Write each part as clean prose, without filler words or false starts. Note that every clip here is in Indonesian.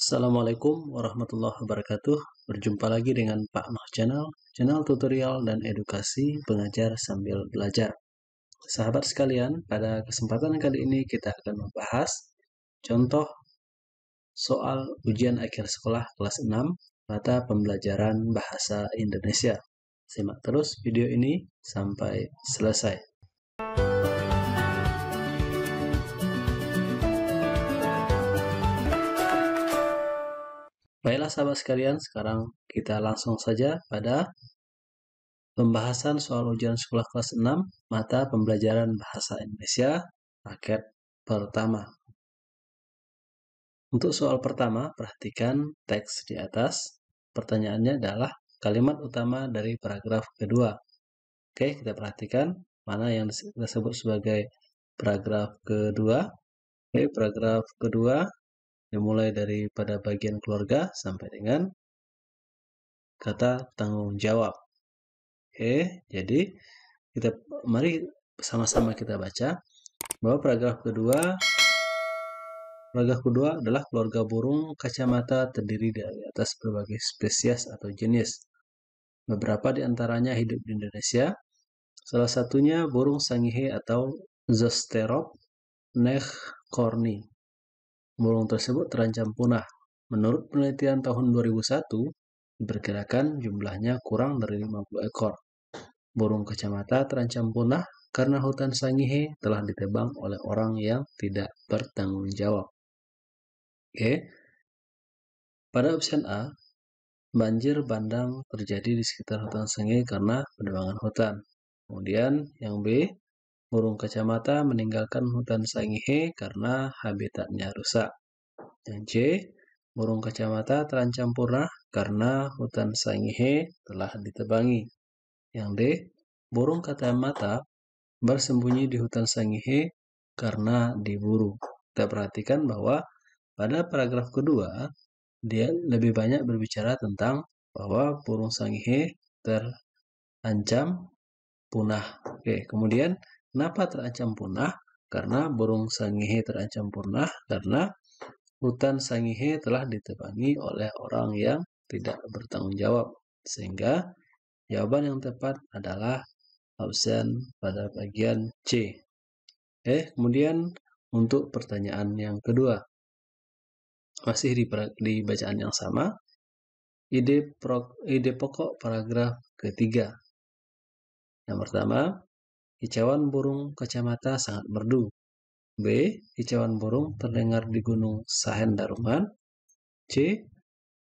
Assalamualaikum warahmatullahi wabarakatuh. Berjumpa lagi dengan Pak Noh Channel, channel tutorial dan edukasi pengajar sambil belajar. Sahabat sekalian, pada kesempatan kali ini kita akan membahas contoh soal ujian akhir sekolah kelas 6 mata pembelajaran bahasa Indonesia. Simak terus video ini sampai selesai. Baiklah sahabat sekalian, sekarang kita langsung saja pada pembahasan soal ujian sekolah kelas 6 mata pembelajaran bahasa Indonesia paket pertama. Untuk soal pertama, perhatikan teks di atas. Pertanyaannya adalah kalimat utama dari paragraf kedua. Oke, kita perhatikan mana yang kita sebut sebagai paragraf kedua. Oke, paragraf kedua dimulai daripada bagian keluarga sampai dengan kata tanggung jawab. Oke, jadi mari sama-sama kita baca bahwa paragraf kedua adalah keluarga burung kacamata terdiri dari atas berbagai spesies atau jenis. Beberapa di antaranya hidup di Indonesia. Salah satunya burung sangihe atau Zosteroph nechcorni. Burung tersebut terancam punah. Menurut penelitian tahun 2001, diperkirakan jumlahnya kurang dari 50 ekor. Burung kacamata terancam punah karena hutan sangihe telah ditebang oleh orang yang tidak bertanggung jawab. Oke. Pada opsi A, banjir bandang terjadi di sekitar hutan sangihe karena penebangan hutan. Kemudian yang B, burung kacamata meninggalkan hutan sangihe karena habitatnya rusak. Yang C, burung kacamata terancam punah karena hutan sangihe telah ditebangi. Yang D, burung kacamata bersembunyi di hutan sangihe karena diburu. Kita perhatikan bahwa pada paragraf kedua, dia lebih banyak berbicara tentang bahwa burung sangihe terancam punah. Oke, kemudian kenapa terancam punah? Karena burung sangihe terancam punah karena hutan sangihe telah ditebangi oleh orang yang tidak bertanggung jawab. Sehingga jawaban yang tepat adalah opsi pada bagian C. Kemudian untuk pertanyaan yang kedua, masih di bacaan yang sama, ide pokok paragraf ketiga. Yang pertama, kicauan burung kacamata sangat merdu. B, kicauan burung terdengar di Gunung Saheng Daruman. C,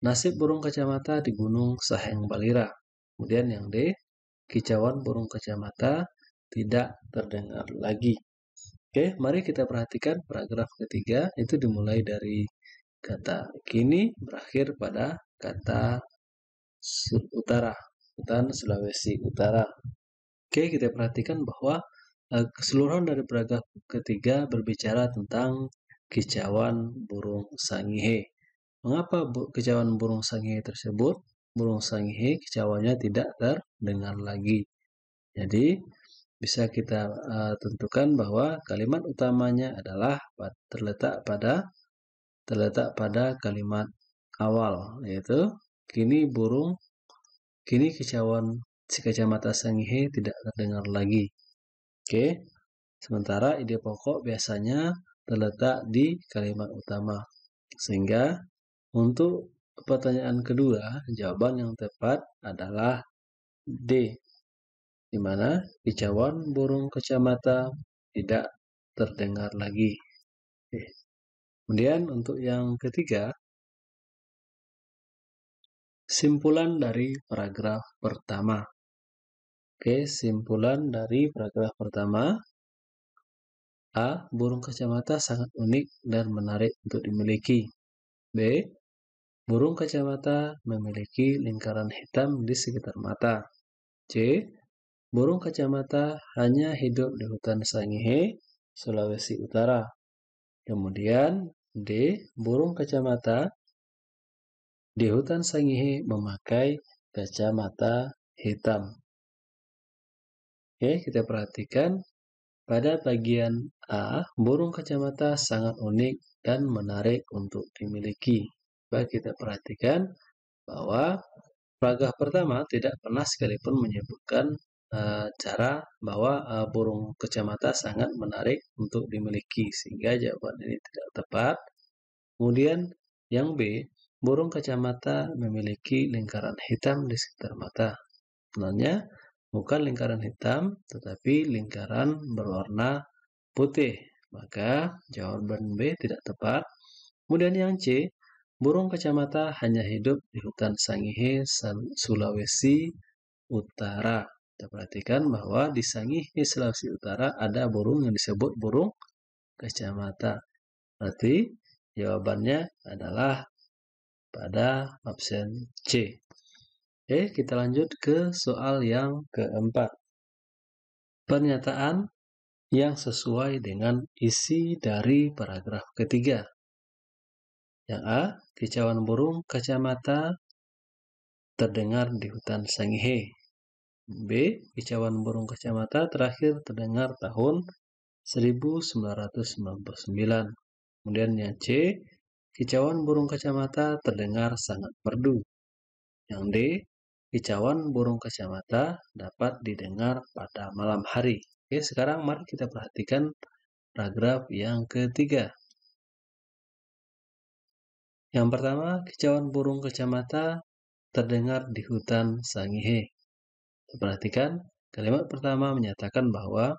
nasib burung kacamata di Gunung Saheng Balira. Kemudian yang D, kicauan burung kacamata tidak terdengar lagi. Oke, mari kita perhatikan paragraf ketiga, itu dimulai dari kata kini berakhir pada kata utara, hutan Sulawesi Utara. Oke, kita perhatikan bahwa keseluruhan dari paragraf ketiga berbicara tentang kicauan burung sangihe. Mengapa kicauan burung sangihe tersebut? Burung sangihe kicauannya tidak terdengar lagi. Jadi bisa kita tentukan bahwa kalimat utamanya adalah terletak pada kalimat awal, yaitu kini kicauan si kacamata sangihe tidak terdengar lagi. Oke. Sementara ide pokok biasanya terletak di kalimat utama. Sehingga untuk pertanyaan kedua, jawaban yang tepat adalah D, di mana kicauan burung kacamata tidak terdengar lagi. Oke. Kemudian untuk yang ketiga, simpulan dari paragraf pertama. Oke, simpulan dari paragraf pertama. A, burung kacamata sangat unik dan menarik untuk dimiliki. B, burung kacamata memiliki lingkaran hitam di sekitar mata. C, burung kacamata hanya hidup di hutan sangihe, Sulawesi Utara. Kemudian D, burung kacamata di hutan sangihe memakai kacamata hitam. Oke, kita perhatikan pada bagian A, burung kacamata sangat unik dan menarik untuk dimiliki. Coba kita perhatikan bahwa paragraf pertama tidak pernah sekalipun menyebutkan cara bahwa burung kacamata sangat menarik untuk dimiliki, sehingga jawaban ini tidak tepat. Kemudian yang B, burung kacamata memiliki lingkaran hitam di sekitar mata. Sebenarnya bukan lingkaran hitam, tetapi lingkaran berwarna putih. Maka jawaban B tidak tepat. Kemudian yang C, burung kacamata hanya hidup di hutan Sangihe, Sulawesi Utara. Kita perhatikan bahwa di Sangihe, Sulawesi Utara ada burung yang disebut burung kacamata. Berarti jawabannya adalah pada option C. Oke, kita lanjut ke soal yang keempat. Pernyataan yang sesuai dengan isi dari paragraf ketiga. Yang A, kicauan burung kacamata terdengar di hutan Sangihe. B, kicauan burung kacamata terakhir terdengar tahun 1999. Kemudian yang C, kicauan burung kacamata terdengar sangat merdu. Yang D, kicauan burung kacamata dapat didengar pada malam hari. Oke, sekarang mari kita perhatikan paragraf yang ketiga. Yang pertama, kicauan burung kacamata terdengar di hutan Sangihe. Perhatikan, kalimat pertama menyatakan bahwa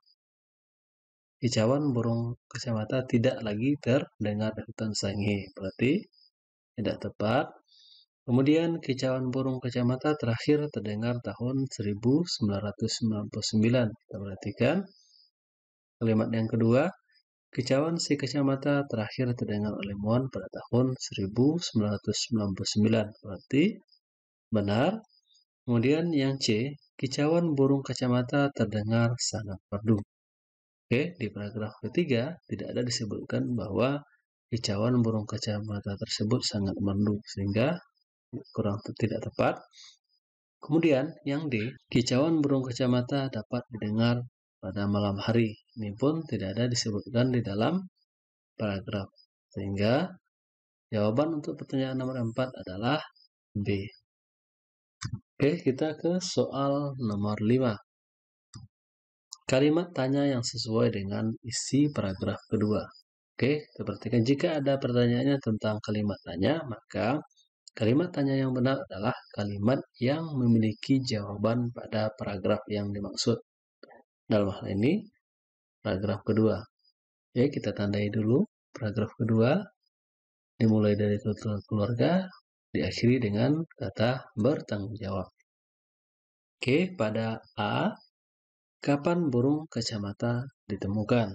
kicauan burung kacamata tidak lagi terdengar di hutan Sangihe. Berarti tidak tepat. Kemudian kicauan burung kacamata terakhir terdengar tahun 1999. Kita perhatikan kalimat yang kedua, kicauan si kacamata terakhir terdengar oleh Muon pada tahun 1999. Berarti benar. Kemudian yang C, kicauan burung kacamata terdengar sangat merdu. Oke, di paragraf ketiga tidak ada disebutkan bahwa kicauan burung kacamata tersebut sangat merdu, sehingga tidak tepat. Kemudian yang D, kicauan burung kacamata dapat didengar pada malam hari. Ini pun tidak ada disebutkan di dalam paragraf, sehingga jawaban untuk pertanyaan nomor 4 adalah B. Oke, kita ke soal nomor 5. Kalimat tanya yang sesuai dengan isi paragraf kedua. Oke, kita perhatikan jika ada pertanyaannya tentang kalimat tanya, maka kalimat tanya yang benar adalah kalimat yang memiliki jawaban pada paragraf yang dimaksud. Dalam hal ini, paragraf kedua. Oke, kita tandai dulu paragraf kedua. Dimulai dari keluarga, diakhiri dengan kata bertanggung jawab. Oke, pada A, kapan burung kacamata ditemukan?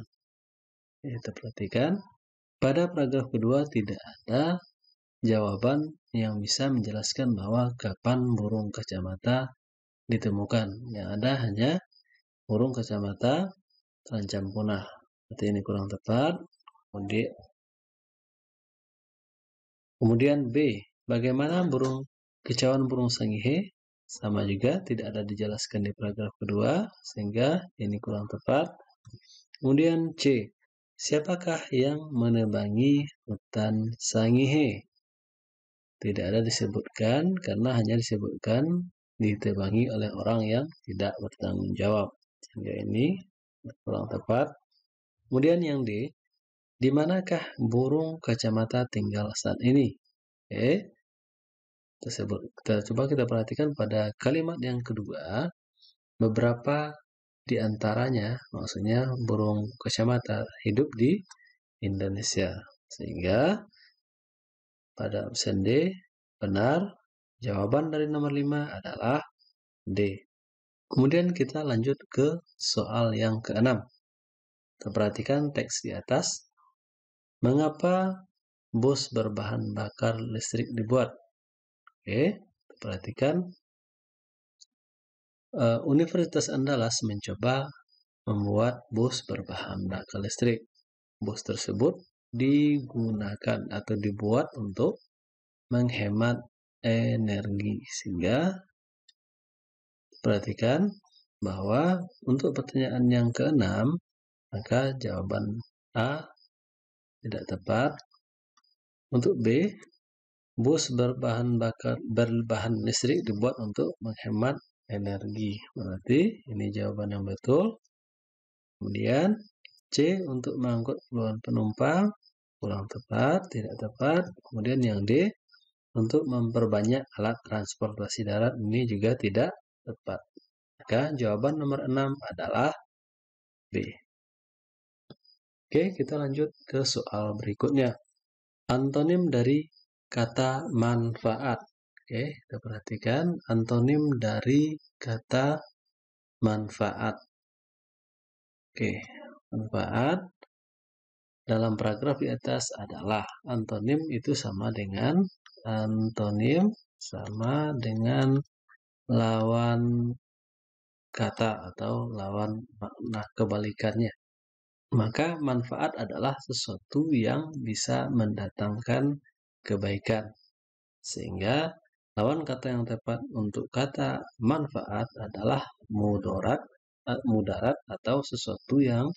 Kita perhatikan, pada paragraf kedua tidak ada jawaban yang bisa menjelaskan bahwa kapan burung kacamata ditemukan. Yang ada hanya burung kacamata terancam punah. Berarti ini kurang tepat. Kemudian B, bagaimana kicauan burung Sangihe? Sama juga, tidak ada dijelaskan di paragraf kedua, sehingga ini kurang tepat. Kemudian C, siapakah yang menebangi hutan Sangihe? Tidak ada disebutkan, karena hanya disebutkan ditebangi oleh orang yang tidak bertanggung jawab. Sehingga ini kurang tepat. Kemudian yang D, di manakah burung kacamata tinggal saat ini? Oke, coba kita perhatikan pada kalimat yang kedua, beberapa di antaranya, maksudnya burung kacamata hidup di Indonesia. Sehingga pada opsi D benar, jawaban dari nomor 5 adalah D. Kemudian kita lanjut ke soal yang keenam. Kita perhatikan teks di atas. Mengapa bus berbahan bakar listrik dibuat? Oke, perhatikan. Universitas Andalas mencoba membuat bus berbahan bakar listrik. Bus tersebut digunakan atau dibuat untuk menghemat energi, sehingga perhatikan bahwa untuk pertanyaan yang keenam, maka jawaban A tidak tepat. Untuk B, Bus berbahan listrik dibuat untuk menghemat energi. Berarti ini jawaban yang betul. Kemudian C untuk mengangkut puluhan penumpang, kurang tepat, tidak tepat. Kemudian yang D untuk memperbanyak alat transportasi darat, ini juga tidak tepat. Maka jawaban nomor 6 adalah B. Oke, kita lanjut ke soal berikutnya. Antonim dari kata manfaat. Oke, kita perhatikan antonim dari kata manfaat. Oke, manfaat dalam paragraf di atas adalah antonim itu sama dengan lawan kata atau lawan makna kebalikannya. Maka manfaat adalah sesuatu yang bisa mendatangkan kebaikan. Sehingga lawan kata yang tepat untuk kata manfaat adalah mudarat atau sesuatu yang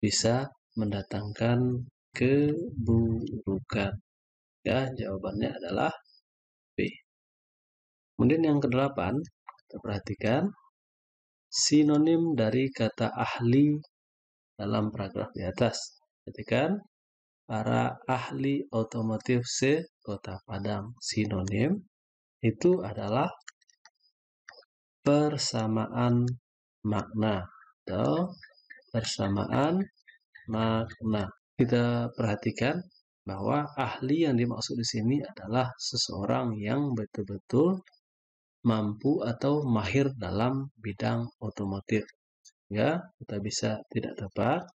bisa mendatangkan keburukan. Ya, jawabannya adalah B. Kemudian yang kedelapan, kita perhatikan sinonim dari kata ahli dalam paragraf di atas. Perhatikan para ahli otomotif se-Kota Padang. Sinonim itu adalah persamaan makna atau persamaan makna. Kita perhatikan bahwa ahli yang dimaksud di sini adalah seseorang yang betul-betul mampu atau mahir dalam bidang otomotif. Ya, kita bisa tidak tepat.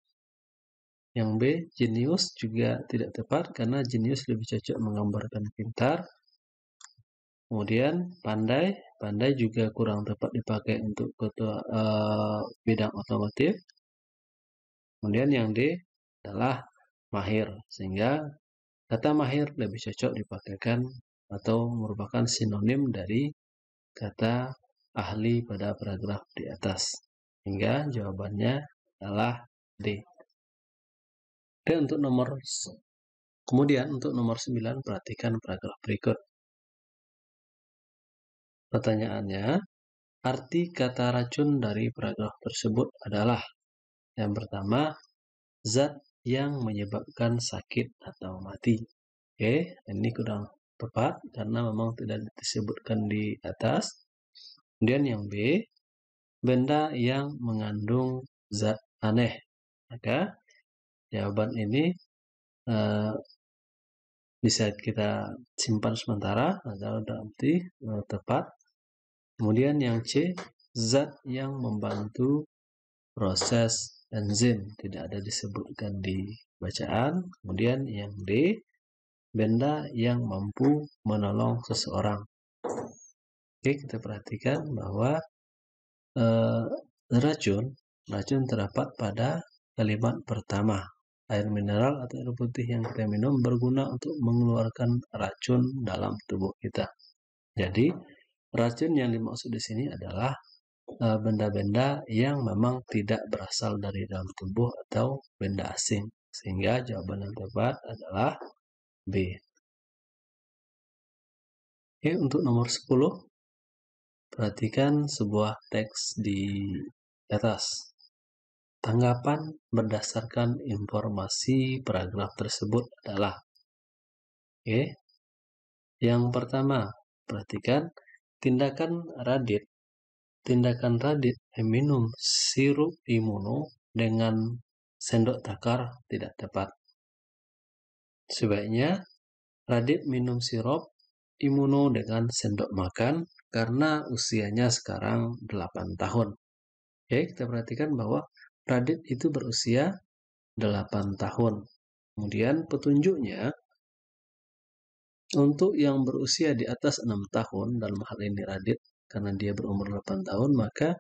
Yang B, jenius juga tidak tepat karena jenius lebih cocok menggambarkan pintar. Kemudian pandai juga kurang tepat dipakai untuk bidang otomotif. Kemudian yang D adalah mahir, sehingga kata mahir lebih cocok dipakaikan atau merupakan sinonim dari kata ahli pada paragraf di atas. Hingga jawabannya adalah D. Kemudian untuk nomor 9 perhatikan paragraf berikut. Pertanyaannya, arti kata racun dari paragraf tersebut adalah yang pertama, zat yang menyebabkan sakit atau mati. Oke, ini kurang tepat karena memang tidak disebutkan di atas. Kemudian yang B, benda yang mengandung zat aneh. Maka jawaban ini bisa kita simpan sementara atau nanti tepat. Kemudian yang C, zat yang membantu proses enzim, tidak ada disebutkan di bacaan. Kemudian yang D, benda yang mampu menolong seseorang. Oke, kita perhatikan bahwa racun terdapat pada kalimat pertama. Air mineral atau air putih yang kita minum berguna untuk mengeluarkan racun dalam tubuh kita. Jadi, racun yang dimaksud di sini adalah benda-benda yang memang tidak berasal dari dalam tubuh atau benda asing. Sehingga jawaban yang tepat adalah B. Oke, untuk nomor 10, perhatikan sebuah teks di atas. Tanggapan berdasarkan informasi paragraf tersebut adalah oke. Yang pertama, perhatikan tindakan Radit meminum sirup imuno dengan sendok takar tidak tepat. Sebaiknya Radit minum sirup imuno dengan sendok makan karena usianya sekarang 8 tahun. Oke, kita perhatikan bahwa Radit itu berusia 8 tahun. Kemudian petunjuknya untuk yang berusia di atas 6 tahun, dalam hal ini Radit, karena dia berumur 8 tahun, maka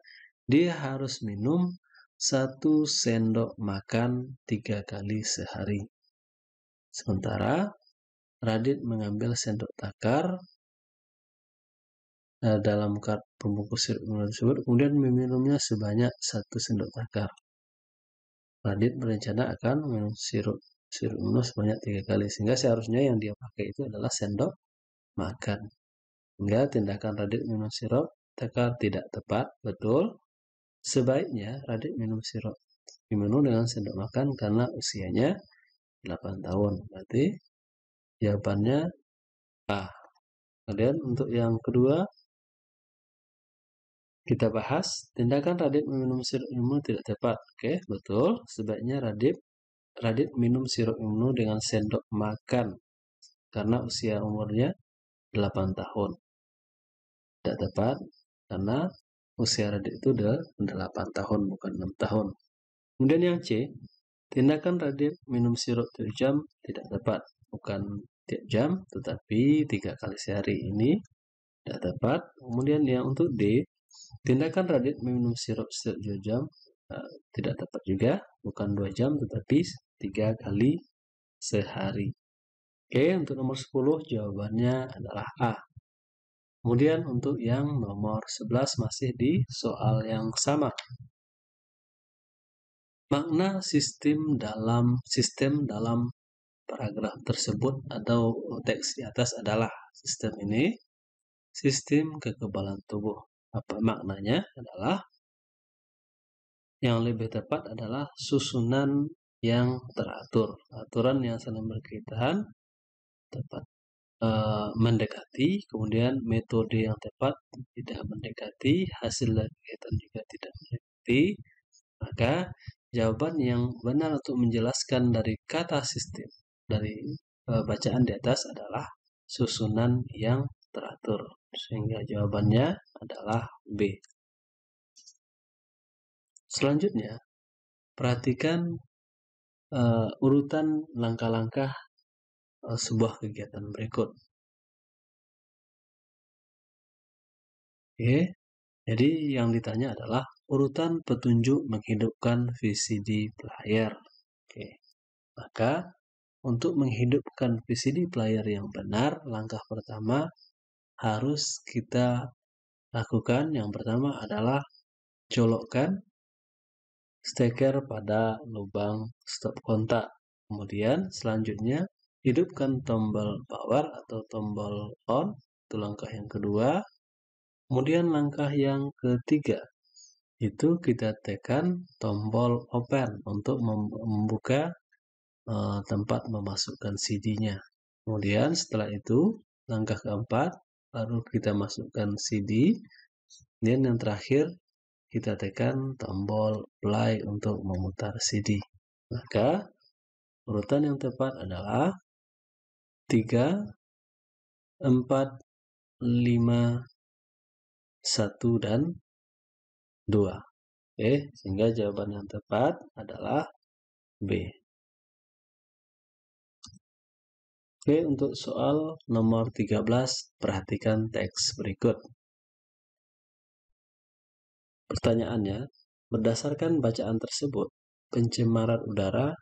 dia harus minum 1 sendok makan 3 kali sehari. Sementara Radit mengambil sendok takar dalam pembungkus sirup tersebut, kemudian meminumnya sebanyak 1 sendok takar. Radit berencana akan minum sirup sebanyak 3 kali, sehingga seharusnya yang dia pakai itu adalah sendok makan. Hingga tindakan Radit minum sirup tekar tidak tepat. Betul. Sebaiknya Radit minum sirup diminum dengan sendok makan karena usianya 8 tahun. Berarti jawabannya A. Kemudian untuk yang kedua, kita bahas tindakan Radit meminum sirup imun tidak tepat. Oke, betul. Sebaiknya Radit minum sirup imun dengan sendok makan karena usia umurnya 8 tahun. Tidak tepat karena usia Radit itu udah 8 tahun, bukan 6 tahun. Kemudian yang C, tindakan Radit minum sirup tiap jam tidak tepat. Bukan tiap jam, tetapi 3 kali sehari. Ini tidak tepat. Kemudian yang untuk D, tindakan Radit meminum sirup setiap 2 jam tidak tepat juga. Bukan 2 jam, tetapi 3 kali sehari. Oke, untuk nomor 10 jawabannya adalah A. Kemudian untuk yang nomor 11 masih di soal yang sama. Makna sistem dalam paragraf tersebut atau teks di atas adalah sistem ini, sistem kekebalan tubuh. Apa maknanya? Adalah yang lebih tepat adalah susunan yang teratur, aturan yang saling berkaitan, tepat mendekati, kemudian metode yang tepat tidak mendekati, hasil dari kegiatan juga tidak mendekati. Maka jawaban yang benar untuk menjelaskan dari kata sistem dari bacaan di atas adalah susunan yang teratur. Sehingga jawabannya adalah B. Selanjutnya, perhatikan urutan langkah-langkah sebuah kegiatan berikut. Oke, jadi yang ditanya adalah urutan petunjuk menghidupkan VCD player. Oke, maka untuk menghidupkan VCD player yang benar, langkah pertama harus kita lakukan. Yang pertama adalah colokkan steker pada lubang stop kontak. Kemudian selanjutnya hidupkan tombol power atau tombol on. Itu langkah yang kedua. Kemudian langkah yang ketiga itu kita tekan tombol open untuk membuka tempat memasukkan CD-nya. Kemudian setelah itu langkah keempat baru kita masukkan CD. Dan yang terakhir kita tekan tombol play untuk memutar CD. Maka urutan yang tepat adalah 3, 4, 5, 1, dan 2. Oke, sehingga jawaban yang tepat adalah B. Oke, untuk soal nomor 13, perhatikan teks berikut. Pertanyaannya, berdasarkan bacaan tersebut, pencemaran udara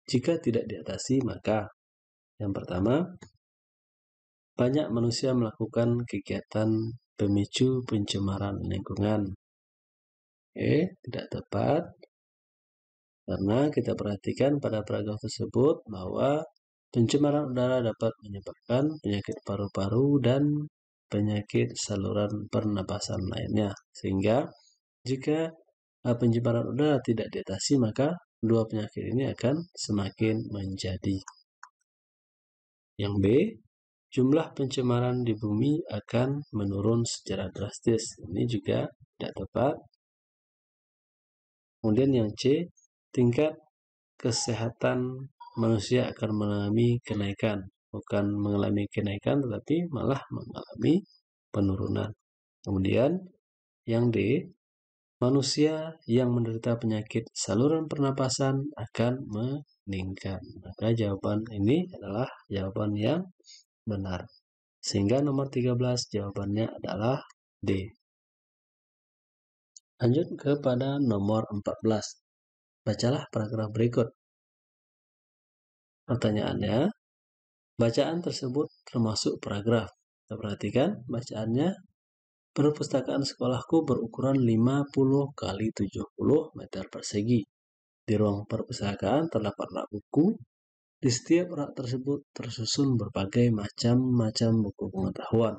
jika tidak diatasi maka yang pertama, banyak manusia melakukan kegiatan pemicu pencemaran lingkungan. Tidak tepat. Karena kita perhatikan pada paragraf tersebut bahwa pencemaran udara dapat menyebabkan penyakit paru-paru dan penyakit saluran pernapasan lainnya. Sehingga jika pencemaran udara tidak diatasi, maka dua penyakit ini akan semakin menjadi. Yang B, jumlah pencemaran di bumi akan menurun secara drastis. Ini juga tidak tepat. Kemudian yang C, tingkat kesehatan manusia akan mengalami kenaikan. Bukan mengalami kenaikan, tetapi malah mengalami penurunan. Kemudian yang D, manusia yang menderita penyakit saluran pernapasan akan meningkat. Maka jawaban ini adalah jawaban yang benar. Sehingga nomor 13 jawabannya adalah D. Lanjut kepada nomor 14. Bacalah paragraf berikut. Pertanyaannya, bacaan tersebut termasuk paragraf. Kita perhatikan bacaannya. Perpustakaan sekolahku berukuran 50 x 70 meter persegi. Di ruang perpustakaan terdapat rak buku Di setiap rak tersebut tersusun berbagai macam-macam buku pengetahuan.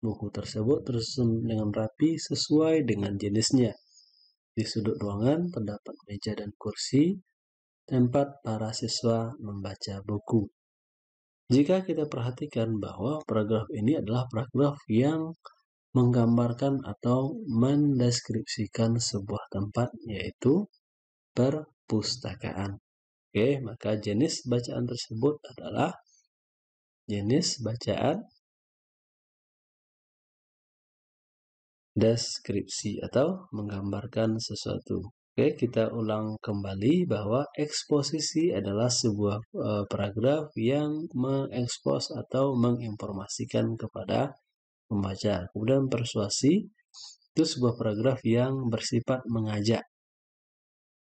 Buku tersebut tersusun dengan rapi sesuai dengan jenisnya. Di sudut ruangan terdapat meja dan kursi, tempat para siswa membaca buku. Jika kita perhatikan bahwa paragraf ini adalah paragraf yang menggambarkan atau mendeskripsikan sebuah tempat, yaitu perpustakaan. Oke, maka jenis bacaan tersebut adalah jenis bacaan deskripsi atau menggambarkan sesuatu. Oke, kita ulang kembali bahwa eksposisi adalah sebuah paragraf yang mengekspos atau menginformasikan kepada pembaca. Kemudian persuasi itu sebuah paragraf yang bersifat mengajak.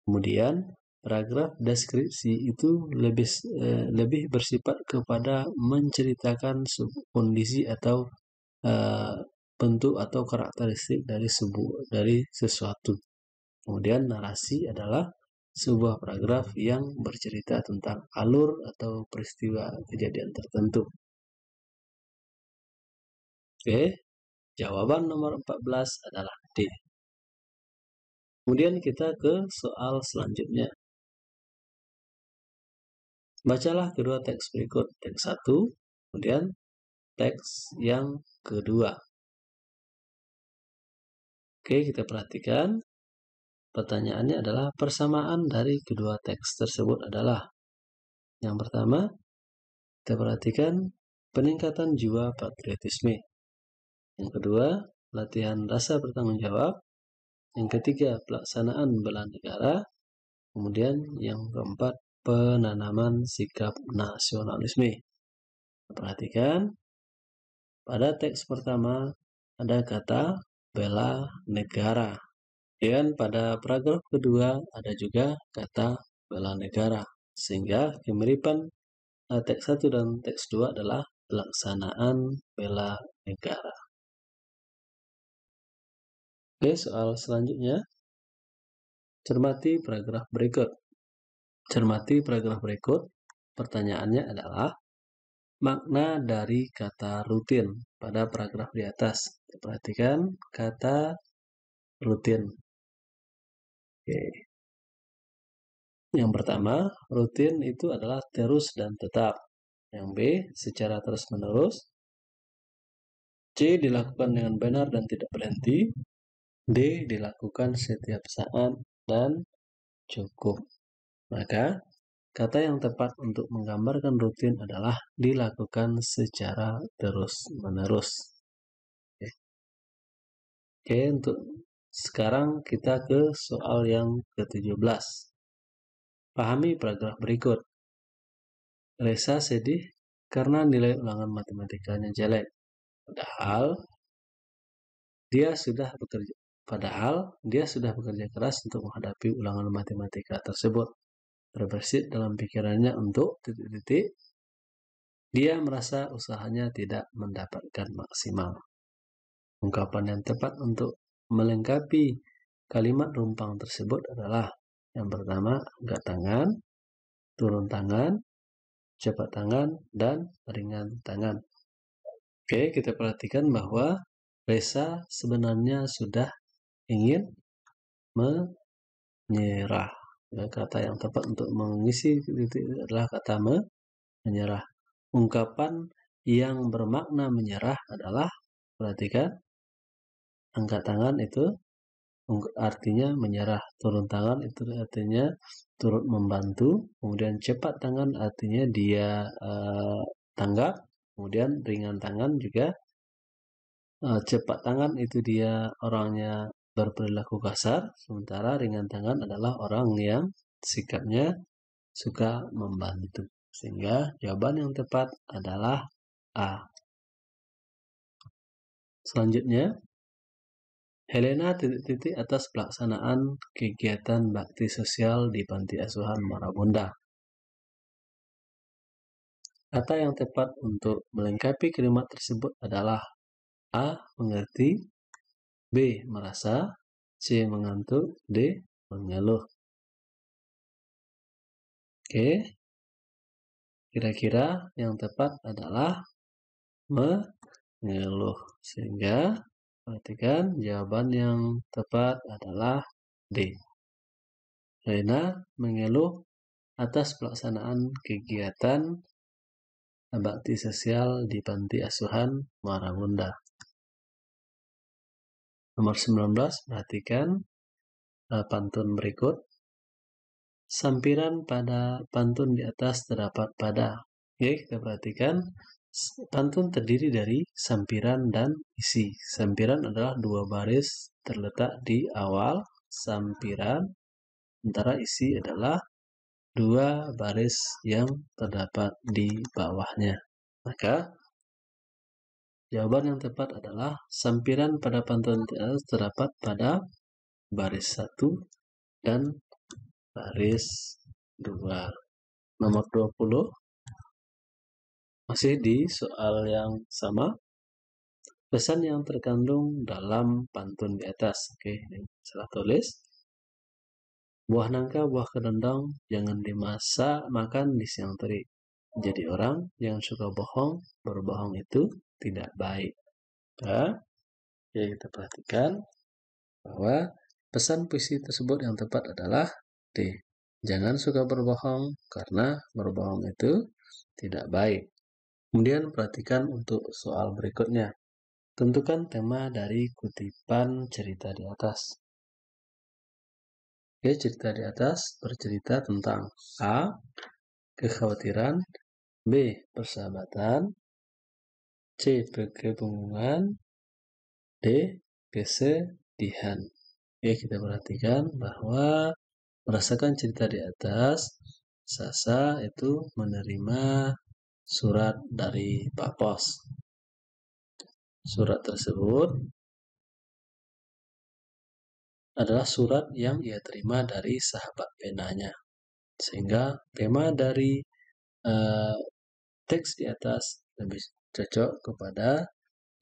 Kemudian paragraf deskripsi itu lebih bersifat kepada menceritakan kondisi atau bentuk atau karakteristik dari sesuatu. Kemudian narasi adalah sebuah paragraf yang bercerita tentang alur atau peristiwa kejadian tertentu. Oke, jawaban nomor 14 adalah D. Kemudian kita ke soal selanjutnya. Bacalah kedua teks berikut, teks 1, kemudian teks yang kedua. Oke, kita perhatikan. Pertanyaannya adalah persamaan dari kedua teks tersebut adalah. Yang pertama, kita perhatikan peningkatan jiwa patriotisme. Yang kedua, latihan rasa bertanggung jawab. Yang ketiga, pelaksanaan bela negara. Kemudian yang keempat, penanaman sikap nasionalisme. Perhatikan, pada teks pertama ada kata bela negara. Dan pada paragraf kedua ada juga kata bela negara. Sehingga kemiripan teks 1 dan teks 2 adalah pelaksanaan bela negara. Oke, soal selanjutnya. Cermati paragraf berikut. Cermati paragraf berikut. Pertanyaannya adalah makna dari kata rutin pada paragraf di atas. Perhatikan kata rutin. Oke. Yang pertama, rutin itu adalah terus dan tetap. Yang B, secara terus-menerus. C, dilakukan dengan benar dan tidak berhenti. D, dilakukan setiap saat dan cukup. Maka, kata yang tepat untuk menggambarkan rutin adalah dilakukan secara terus-menerus. Oke, untuk sekarang kita ke soal yang ke-17. Pahami paragraf berikut. Resa sedih karena nilai ulangan matematikanya jelek. Padahal dia sudah bekerja keras untuk menghadapi ulangan matematika tersebut. Terbersit dalam pikirannya untuk titik-titik. Dia merasa usahanya tidak mendapatkan maksimal. Ungkapan yang tepat untuk melengkapi kalimat rumpang tersebut adalah yang pertama, angkat tangan, turun tangan, cepat tangan, dan ringan tangan. Oke, kita perhatikan bahwa Resa sebenarnya sudah ingin menyerah. Ya, kata yang tepat untuk mengisi itu adalah kata menyerah. Ungkapan yang bermakna menyerah adalah, perhatikan, angkat tangan itu artinya menyerah, turun tangan itu artinya turut membantu, kemudian cepat tangan artinya dia tanggap, kemudian ringan tangan juga. Cepat tangan itu dia orangnya berperilaku kasar, sementara ringan tangan adalah orang yang sikapnya suka membantu. Sehingga jawaban yang tepat adalah A. Selanjutnya, Helena titik-titik atas pelaksanaan kegiatan bakti sosial di Panti Asuhan Marabunda. Kata yang tepat untuk melengkapi kalimat tersebut adalah A. Mengerti, B. Merasa, C. Mengantuk, D. Mengeluh. Oke. Kira-kira yang tepat adalah mengeluh. Sehingga perhatikan jawaban yang tepat adalah D. Rena mengeluh atas pelaksanaan kegiatan bakti sosial di panti asuhan Marabunda. Nomor 19, perhatikan pantun berikut. Sampiran pada pantun di atas terdapat pada. Oke, kita perhatikan pantun terdiri dari sampiran dan isi. Sampiran adalah dua baris terletak di awal sampiran, sementara isi adalah dua baris yang terdapat di bawahnya. Maka jawaban yang tepat adalah sampiran pada pantun terdapat pada baris 1 dan baris 2. Nomor 20 masih di soal yang sama. Pesan yang terkandung dalam pantun di atas. Oke, ini salah tulis. Buah nangka, buah kedondong, jangan dimasak, makan di siang terik. Jadi orang yang suka bohong, berbohong itu tidak baik. Nah, jadi kita perhatikan bahwa pesan puisi tersebut yang tepat adalah D. Jangan suka berbohong karena berbohong itu tidak baik. Kemudian perhatikan untuk soal berikutnya. Tentukan tema dari kutipan cerita di atas. Oke, cerita di atas bercerita tentang A. Kekhawatiran, B. Persahabatan, C. Kebingungan, D. Kesedihan. Oke, kita perhatikan bahwa berdasarkan cerita di atas, Sasa itu menerima surat dari Pak Pos. Surat tersebut adalah surat yang ia terima dari sahabat penanya. Sehingga tema dari teks di atas lebih cocok kepada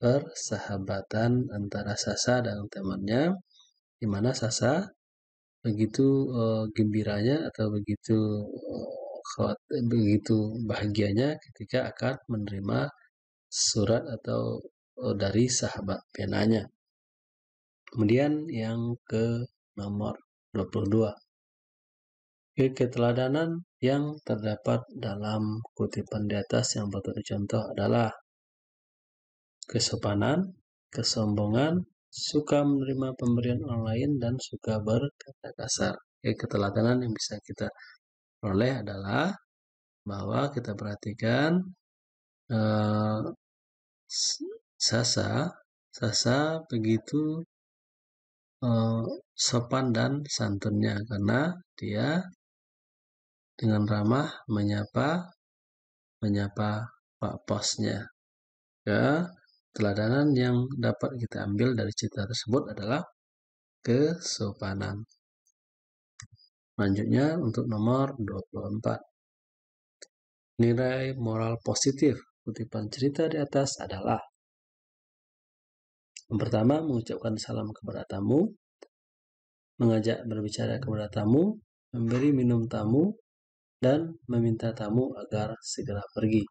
persahabatan antara Sasa dan temannya, di mana Sasa begitu gembiranya atau begitu bahagianya ketika akan menerima surat atau dari sahabat penanya. Kemudian yang ke nomor 22. Keteladanan yang terdapat dalam kutipan di atas yang patut dicontoh adalah kesopanan, kesombongan, suka menerima pemberian orang lain, dan suka berkata kasar. Keteladanan yang bisa kita peroleh adalah bahwa kita perhatikan Sasa begitu sopan dan santunnya karena dia dengan ramah menyapa Pak Posnya. Ya, teladanan yang dapat kita ambil dari cerita tersebut adalah kesopanan. Selanjutnya untuk nomor 24. Nilai moral positif kutipan cerita di atas adalah: yang pertama, mengucapkan salam kepada tamu, mengajak berbicara kepada tamu, memberi minum tamu, dan meminta tamu agar segera pergi.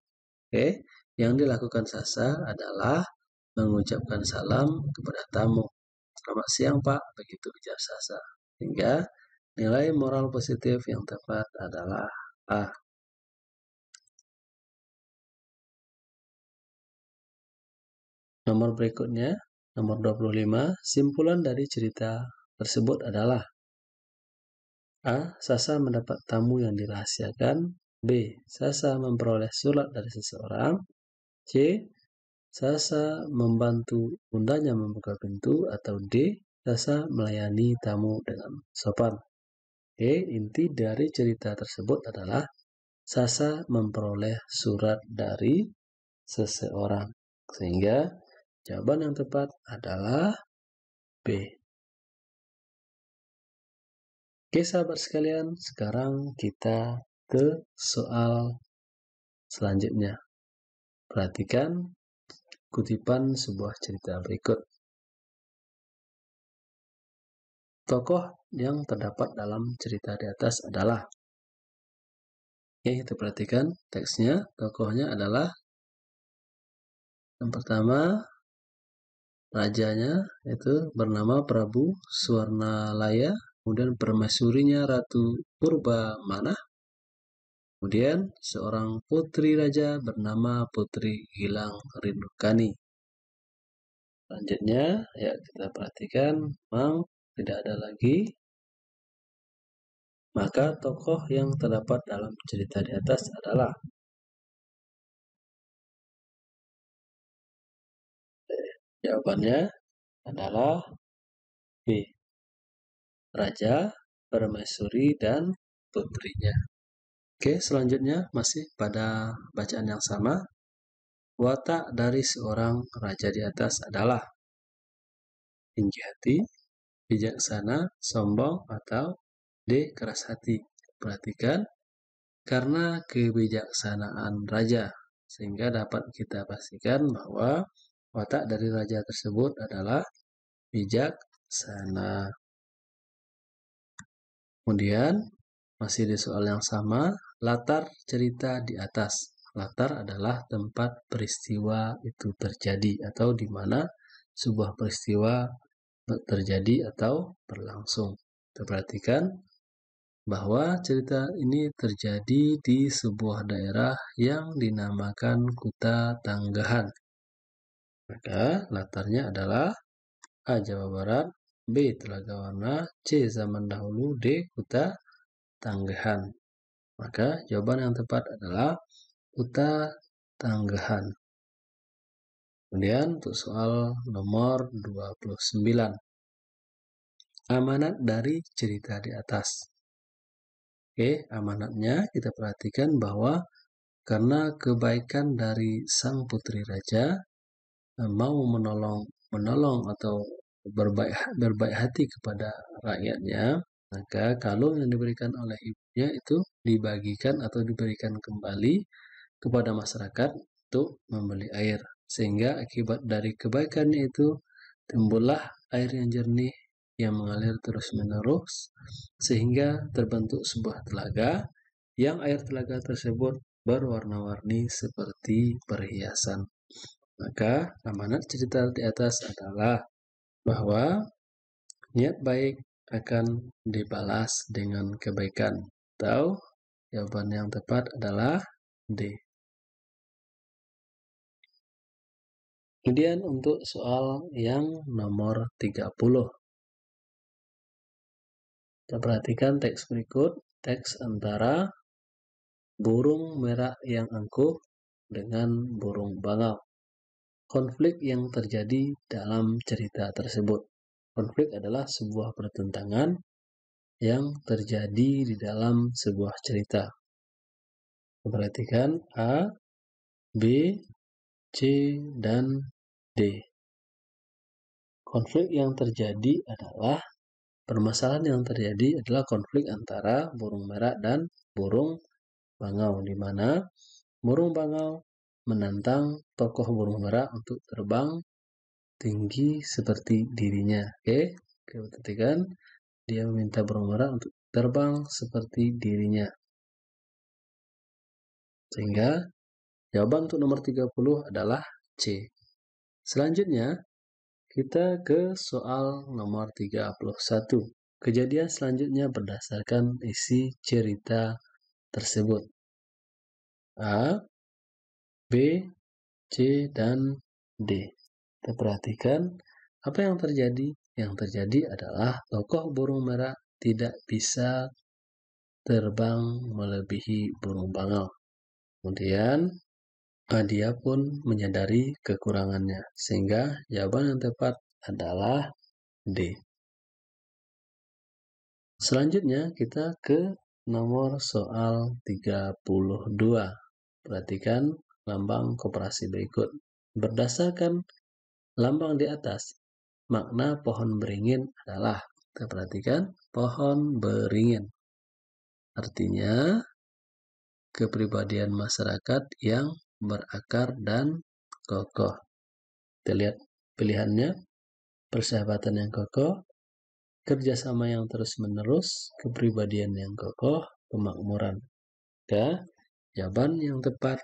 Oke, yang dilakukan Sasa adalah mengucapkan salam kepada tamu. Selamat siang Pak, begitu ujar Sasa. Sehingga nilai moral positif yang tepat adalah A. Nomor berikutnya, nomor 25, simpulan dari cerita tersebut adalah: A. Sasa mendapat tamu yang dirahasiakan. B. Sasa memperoleh surat dari seseorang. C. Sasa membantu bundanya membuka pintu. Atau D. Sasa melayani tamu dengan sopan. Oke, inti dari cerita tersebut adalah Sasa memperoleh surat dari seseorang. Sehingga jawaban yang tepat adalah B. Oke sahabat sekalian, sekarang kita ke soal selanjutnya. Perhatikan kutipan sebuah cerita berikut. Tokoh yang terdapat dalam cerita di atas adalah: Oke, kita perhatikan teksnya. Tokohnya adalah yang pertama, rajanya itu bernama Prabu Swarnalaya, kemudian permaisurinya Ratu Purbamana, kemudian seorang putri raja bernama Putri Gilang Rindukani. Selanjutnya, ya kita perhatikan, memang tidak ada lagi. Maka tokoh yang terdapat dalam cerita di atas adalah jawabannya adalah B. Raja, permaisuri, dan putrinya. Oke, selanjutnya masih pada bacaan yang sama. Watak dari seorang raja di atas adalah tinggi hati, bijaksana, sombong, atau D. keras hati. Perhatikan, karena kebijaksanaan raja, sehingga dapat kita pastikan bahwa watak dari raja tersebut adalah bijaksana. Kemudian, masih di soal yang sama, latar cerita di atas. Latar adalah tempat peristiwa itu terjadi atau di mana sebuah peristiwa terjadi atau berlangsung. Kita perhatikan bahwa cerita ini terjadi di sebuah daerah yang dinamakan Kuta Tanggahan. Maka latarnya adalah A. Jawa Barat, B. Telaga Warna, C. Zaman dahulu, D. Kuta Tanggahan. Maka jawaban yang tepat adalah Kuta Tanggahan. Kemudian untuk soal nomor 29. Amanat dari cerita di atas. Oke, amanatnya kita perhatikan bahwa karena kebaikan dari sang putri raja mau menolong atau berbaik hati kepada rakyatnya, maka kalung yang diberikan oleh ibunya itu dibagikan atau diberikan kembali kepada masyarakat untuk membeli air. Sehingga akibat dari kebaikannya itu timbullah air yang jernih yang mengalir terus-menerus sehingga terbentuk sebuah telaga yang air telaga tersebut berwarna-warni seperti perhiasan. Maka amanat cerita di atas adalah bahwa niat baik akan dibalas dengan kebaikan. Atau jawaban yang tepat adalah D. Kemudian untuk soal yang nomor 30. Kita perhatikan teks berikut, teks antara burung merak yang angkuh dengan burung bangau. Konflik yang terjadi dalam cerita tersebut. Konflik adalah sebuah pertentangan yang terjadi di dalam sebuah cerita. Perhatikan A, B, C, dan D. Konflik yang terjadi adalah permasalahan yang terjadi adalah konflik antara burung merak dan burung bangau, di mana burung bangau menantang tokoh burung merak untuk terbang tinggi seperti dirinya. Oke, perhatikan, dia meminta burung merak untuk terbang seperti dirinya. Sehingga jawaban untuk nomor 30 adalah C. Selanjutnya, kita ke soal nomor 31. Kejadian selanjutnya berdasarkan isi cerita tersebut. A, B, C, dan D. Kita perhatikan apa yang terjadi. Yang terjadi adalah tokoh burung merak tidak bisa terbang melebihi burung bangau. Kemudian dia pun menyadari kekurangannya, sehingga jawaban yang tepat adalah D. Selanjutnya kita ke nomor soal 32. Perhatikan lambang koperasi berikut. Berdasarkan lambang di atas, makna pohon beringin adalah, kita perhatikan, pohon beringin. Artinya, kepribadian masyarakat yang berakar dan kokoh. Kita lihat pilihannya, persahabatan yang kokoh, kerjasama yang terus-menerus, kepribadian yang kokoh, kemakmuran. Ya, jawaban yang tepat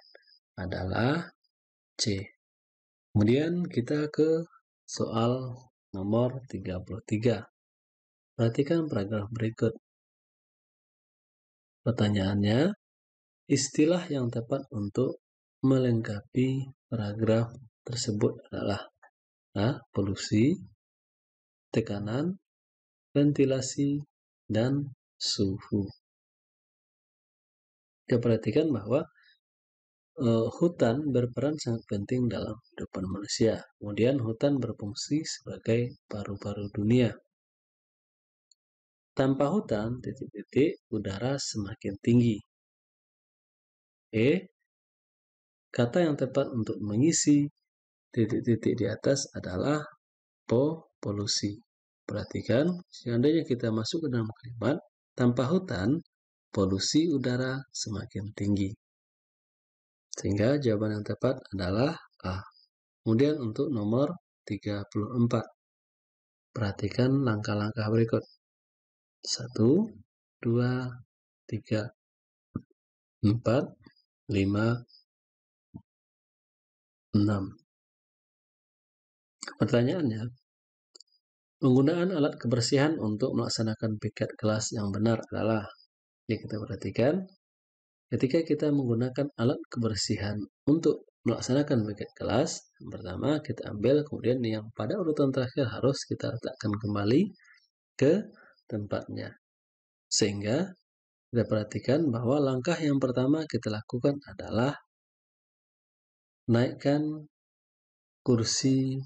adalah C. Kemudian kita ke soal nomor 33. Perhatikan paragraf berikut. Pertanyaannya, istilah yang tepat untuk melengkapi paragraf tersebut adalah A. Polusi, tekanan, ventilasi, dan suhu. Kita perhatikan bahwa hutan berperan sangat penting dalam kehidupan manusia. Kemudian hutan berfungsi sebagai paru-paru dunia. Tanpa hutan, udara semakin tinggi. Kata yang tepat untuk mengisi titik-titik di atas adalah polusi. Perhatikan, seandainya kita masuk ke dalam kalimat, tanpa hutan, polusi udara semakin tinggi. Sehingga jawaban yang tepat adalah A. Kemudian untuk nomor 34. Perhatikan langkah-langkah berikut. 1, 2, 3, 4, 5, 6. Pertanyaannya, penggunaan alat kebersihan untuk melaksanakan piket kelas yang benar adalah, kita perhatikan, ketika kita menggunakan alat kebersihan untuk melaksanakan piket kelas, yang pertama kita ambil, kemudian yang pada urutan terakhir harus kita letakkan kembali ke tempatnya. Sehingga kita perhatikan bahwa langkah yang pertama kita lakukan adalah naikkan kursi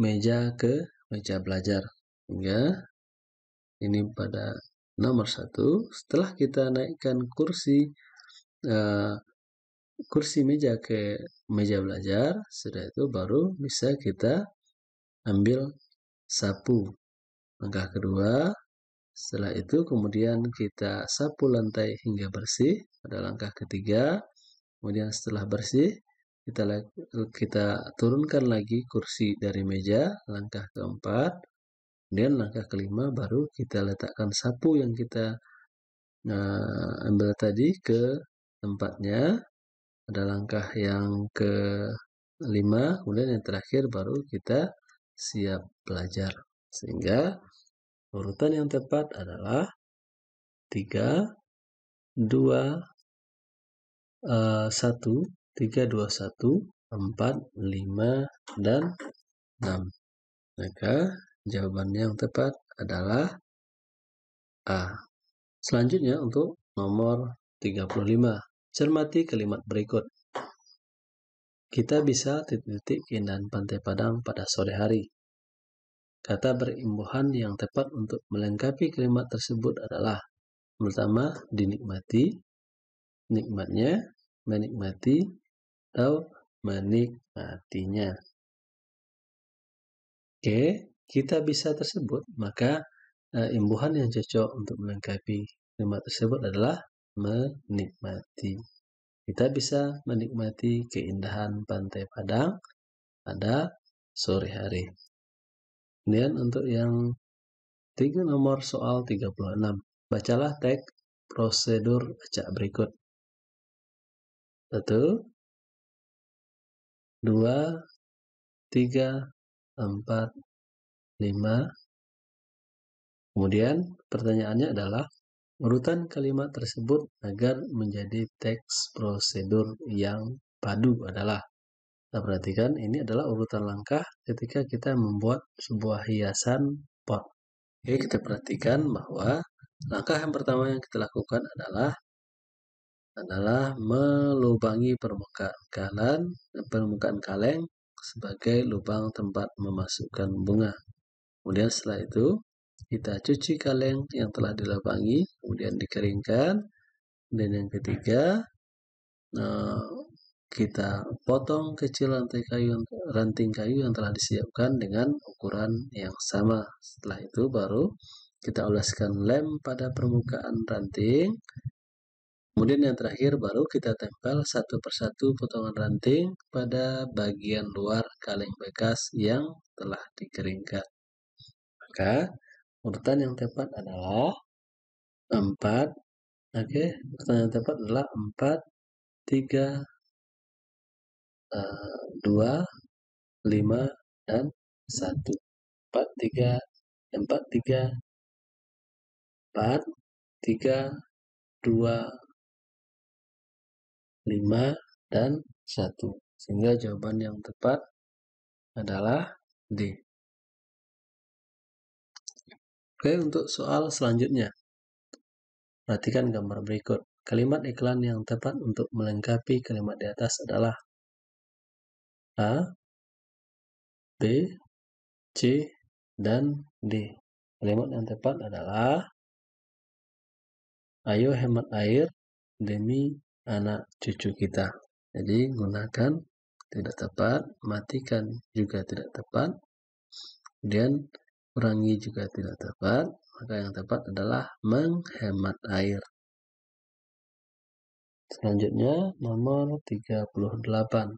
meja ke meja belajar. Hingga ini pada nomor 1. Setelah kita naikkan kursi meja ke meja belajar, sudah itu baru bisa kita ambil sapu. Langkah kedua, setelah itu kemudian kita sapu lantai hingga bersih. Pada langkah ketiga, kemudian setelah bersih, kita turunkan lagi kursi dari meja. Langkah keempat, kemudian langkah kelima baru kita letakkan sapu yang kita ambil tadi ke tempatnya. Ada langkah yang ke-5, kemudian yang terakhir baru kita siap belajar. Sehingga urutan yang tepat adalah 3, 2, 1, 3, 2, 1, 4, 5, dan 6. Maka jawaban yang tepat adalah A. Selanjutnya untuk nomor 35. Cermati kalimat berikut. Kita bisa titik-titik keindahan Pantai Padang pada sore hari. Kata berimbuhan yang tepat untuk melengkapi kalimat tersebut adalah, pertama, dinikmati, nikmatnya, menikmati, atau menikmatinya. Kita bisa tersebut, maka imbuhan yang cocok untuk melengkapi kalimat tersebut adalah menikmati. Kita bisa menikmati keindahan Pantai Padang pada sore hari. Kemudian untuk yang nomor soal 36. Bacalah teks prosedur acak berikut. 1, 2, 3, 4, 5. Kemudian pertanyaannya adalah urutan kalimat tersebut agar menjadi teks prosedur yang padu adalah. Kita perhatikan ini adalah urutan langkah ketika kita membuat sebuah hiasan pot. Kita perhatikan bahwa langkah yang pertama yang kita lakukan adalah melubangi permukaan kaleng sebagai lubang tempat memasukkan bunga. Kemudian setelah itu kita cuci kaleng yang telah dilubangi, kemudian dikeringkan. Dan yang ketiga, kita potong kecil ranting kayu yang telah disiapkan dengan ukuran yang sama. Setelah itu baru kita oleskan lem pada permukaan ranting. Kemudian yang terakhir baru kita tempel satu persatu potongan ranting pada bagian luar kaleng bekas yang telah dikeringkan. Maka urutan yang tepat adalah 4. Urutan yang tepat adalah 4, 3, 2, 5, dan 1. 4, 3, 4, 3, 4, 3, 2, 5, dan 1. Sehingga jawaban yang tepat adalah D. Oke, untuk soal selanjutnya. Perhatikan gambar berikut. Kalimat iklan yang tepat untuk melengkapi kalimat di atas adalah A, B, C, dan D. Kalimat yang tepat adalah ayo hemat air demi anak cucu kita. Jadi gunakan tidak tepat, matikan juga tidak tepat, kemudian kurangi juga tidak tepat, maka yang tepat adalah menghemat air. Selanjutnya nomor 38.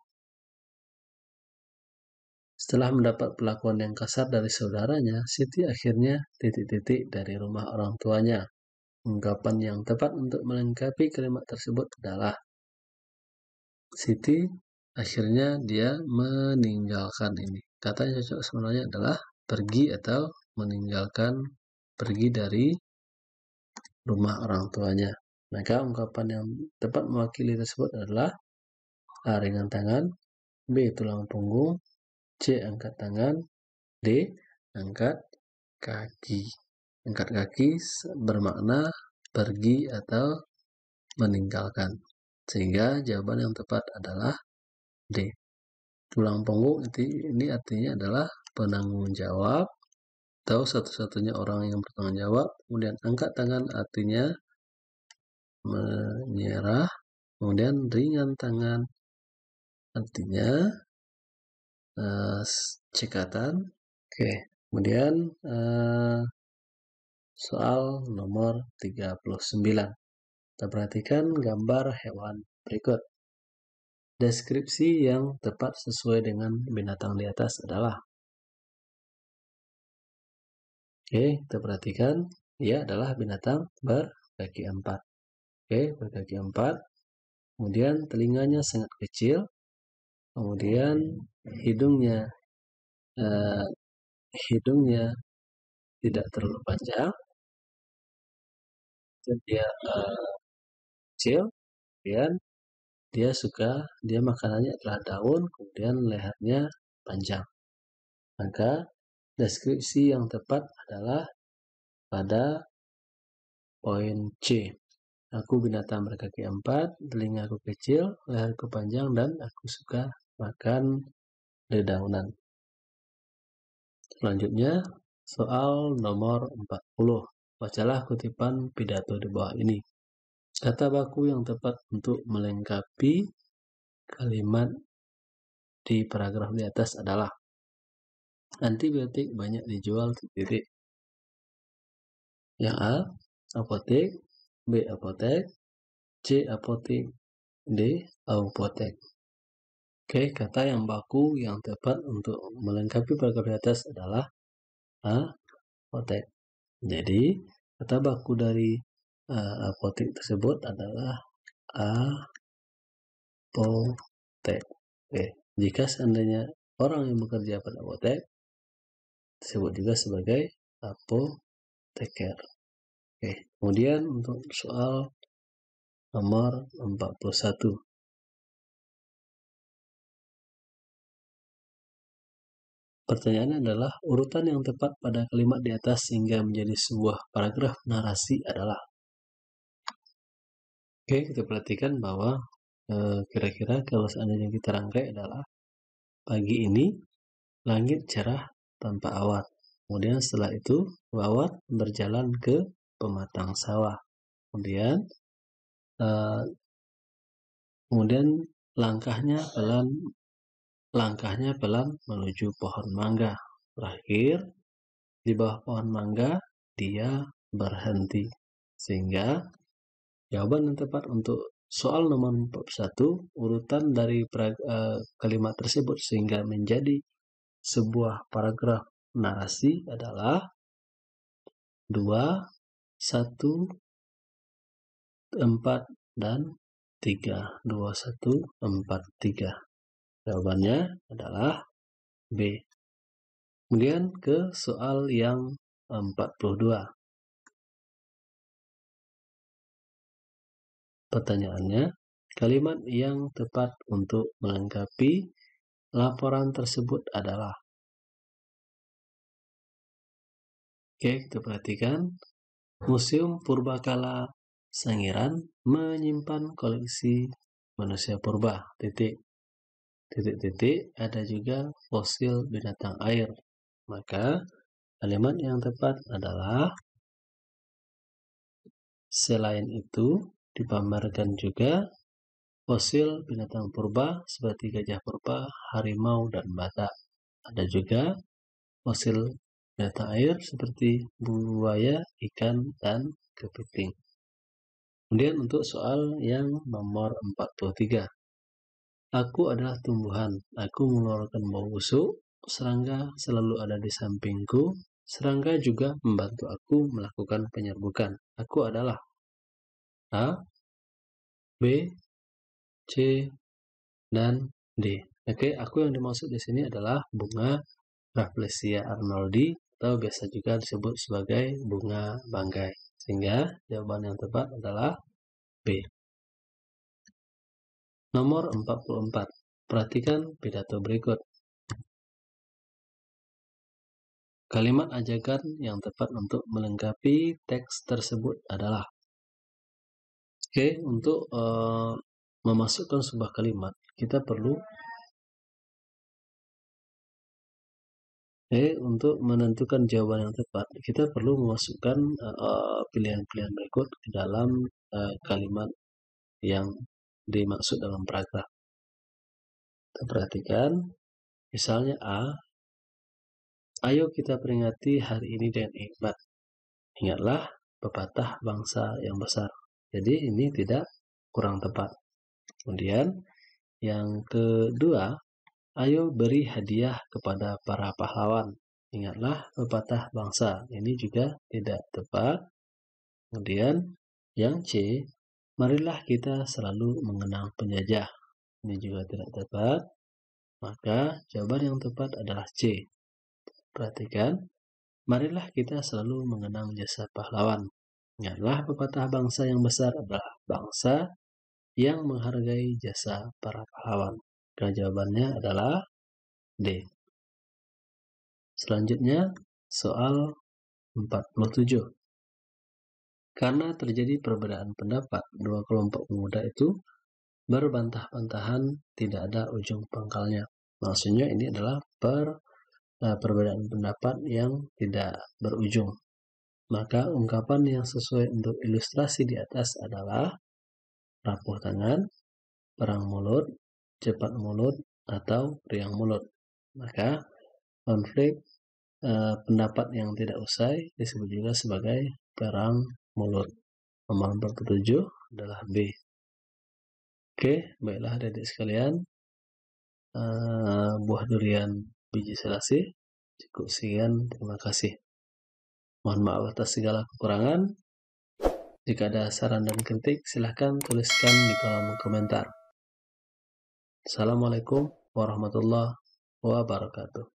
Setelah mendapat perlakuan yang kasar dari saudaranya, Siti akhirnya titik-titik dari rumah orang tuanya. Ungkapan yang tepat untuk melengkapi kalimat tersebut adalah Siti akhirnya dia meninggalkan ini. Kata yang cocok sebenarnya adalah pergi atau meninggalkan, pergi dari rumah orang tuanya. Maka ungkapan yang tepat mewakili tersebut adalah A. Ringan tangan, B. Tulang punggung, C. Angkat tangan, D. Angkat kaki. Angkat kaki bermakna pergi atau meninggalkan. Sehingga jawaban yang tepat adalah D. Tulang punggung ini artinya adalah penanggung jawab atau satu-satunya orang yang bertanggung jawab. Kemudian angkat tangan artinya menyerah. Kemudian ringan tangan artinya cekatan. Oke. Kemudian soal nomor 39. Kita perhatikan gambar hewan berikut. Deskripsi yang tepat sesuai dengan binatang di atas adalah. Oke, kita perhatikan. Dia adalah binatang berkaki 4. Oke, berkaki 4. Kemudian telinganya sangat kecil. Kemudian hidungnya tidak terlalu panjang. Dan dia kecil. Kemudian dia makanannya adalah daun, kemudian lehernya panjang. Maka deskripsi yang tepat adalah pada poin C. Aku binatang berkaki 4, telingaku kecil, leherku panjang, dan aku suka makan dedaunan. Selanjutnya, soal nomor 40. Bacalah kutipan pidato di bawah ini. Kata baku yang tepat untuk melengkapi kalimat di paragraf di atas adalah antibiotik banyak dijual titik. Yang A, apotek, B, apotek, C, apotek, D, apotek. Oke, kata yang baku yang tepat untuk melengkapi paragraf di atas adalah A, apotek. Jadi, kata baku dari apotek tersebut adalah apotek. Oke, jika seandainya orang yang bekerja pada apotek disebut juga sebagai apoteker. Oke, kemudian untuk soal nomor 41. Pertanyaannya adalah urutan yang tepat pada kalimat di atas sehingga menjadi sebuah paragraf narasi adalah. Oke, kita perhatikan bahwa kira-kira kalau seandainya kita rangkai adalah pagi ini langit cerah tanpa awan. Kemudian setelah itu Wawat berjalan ke pematang sawah. Kemudian langkahnya pelan menuju pohon mangga. Terakhir, di bawah pohon mangga, dia berhenti. Sehingga, jawaban yang tepat untuk soal nomor 41, urutan dari kalimat tersebut sehingga menjadi sebuah paragraf narasi adalah 2, 1, 4, dan 3, 2, 1, 4, 3. Jawabannya adalah B. Kemudian ke soal yang 42. Pertanyaannya, kalimat yang tepat untuk melengkapi laporan tersebut adalah. Oke, kita perhatikan. Museum Purbakala Sangiran menyimpan koleksi manusia purba. Titik. Titik-titik, ada juga fosil binatang air. Maka kalimat yang tepat adalah selain itu dipamerkan juga fosil binatang purba seperti gajah purba, harimau, dan badak. Ada juga fosil binatang air seperti buaya, ikan, dan kepiting. Kemudian untuk soal yang nomor 43. Aku adalah tumbuhan, aku mengeluarkan bau busuk, serangga selalu ada di sampingku, serangga juga membantu aku melakukan penyerbukan. Aku adalah A, B, C, dan D. Oke, aku yang dimaksud di sini adalah bunga Rafflesia arnoldi atau biasa juga disebut sebagai bunga banggai. Sehingga jawaban yang tepat adalah B. Nomor 44. Perhatikan pidato berikut. Kalimat ajakan yang tepat untuk melengkapi teks tersebut adalah. Oke, untuk memasukkan sebuah kalimat, kita perlu untuk menentukan jawaban yang tepat, kita perlu memasukkan pilihan-pilihan berikut ke dalam kalimat yang dimaksud dalam paragraf. Kita perhatikan, misalnya A, ayo kita peringati hari ini dengan hikmat. Ingatlah pepatah bangsa yang besar. Jadi ini tidak kurang tepat. Kemudian yang kedua, ayo beri hadiah kepada para pahlawan. Ingatlah pepatah bangsa. Ini juga tidak tepat. Kemudian yang C, marilah kita selalu mengenang penjajah. Ini juga tidak tepat. Maka jawaban yang tepat adalah C. Perhatikan, marilah kita selalu mengenang jasa pahlawan. Ingatlah pepatah bangsa yang besar adalah bangsa yang menghargai jasa para pahlawan. Maka jawabannya adalah D. Selanjutnya, soal 47. Karena terjadi perbedaan pendapat, dua kelompok pemuda itu berbantah-bantahan, tidak ada ujung pangkalnya. Maksudnya ini adalah perbedaan pendapat yang tidak berujung. Maka ungkapan yang sesuai untuk ilustrasi di atas adalah rapuh tangan, perang mulut, cepat mulut, atau riang mulut. Maka konflik pendapat yang tidak usai disebut juga sebagai perang mulut. Nomor 47 adalah B. Oke, baiklah adik-adik sekalian. Buah durian biji selasih. Cukup sekian, terima kasih. Mohon maaf atas segala kekurangan. Jika ada saran dan kritik, silahkan tuliskan di kolom komentar. Assalamualaikum warahmatullahi wabarakatuh.